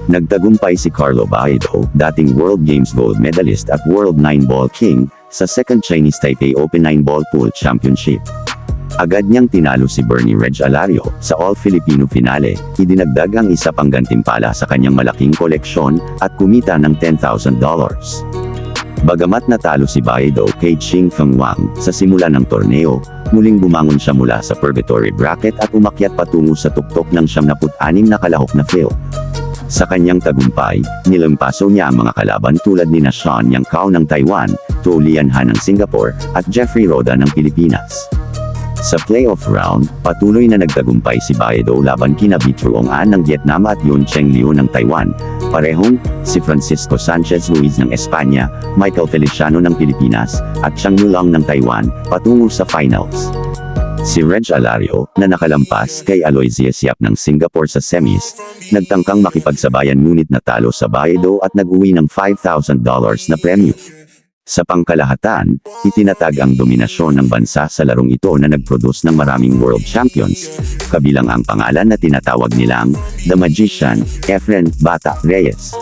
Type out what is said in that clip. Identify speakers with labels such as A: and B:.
A: Nagtagumpay si Carlo Baedo, dating World Games gold medalist at World 9-Ball King, sa second Chinese Taipei Open 9-Ball Pool Championship. Agad niyang tinalo si Bernie Reg Alario sa All-Filipino Finale, idinagdag ang isa pang gantimpala sa kanyang malaking koleksyon at kumita ng $10,000. Bagamat natalo si Baedo kay Ching Feng Wang sa simula ng torneo, muling bumangon siya mula sa purgatory bracket at umakyat patungo sa tuktok ng 76 na kalahok na field. Sa kanyang tagumpay, nilampaso niya ang mga kalaban tulad ni Sean Yang Cao ng Taiwan, Zhou Lianhan ng Singapore, at Jeffrey Roda ng Pilipinas. Sa playoff round, patuloy na nagtagumpay si Baedo laban kina Vitru Ong An ng Vietnam at Yun Cheng Liu ng Taiwan, parehong si Francisco Sanchez Ruiz ng Espanya, Michael Feliciano ng Pilipinas, at Chang Yulong ng Taiwan, patungo sa finals. Si Reg Alario, na nakalampas kay Aloysius Yap ng Singapore sa semis, nagtangkang makipagsabayan ngunit natalo sa Baedo at nag-uwi ng $5,000 na premyo. Sa pangkalahatan, itinatag ang dominasyon ng bansa sa larong ito na nag-produce ng maraming world champions, kabilang ang pangalan na tinatawag nilang The Magician, Efren Bata Reyes.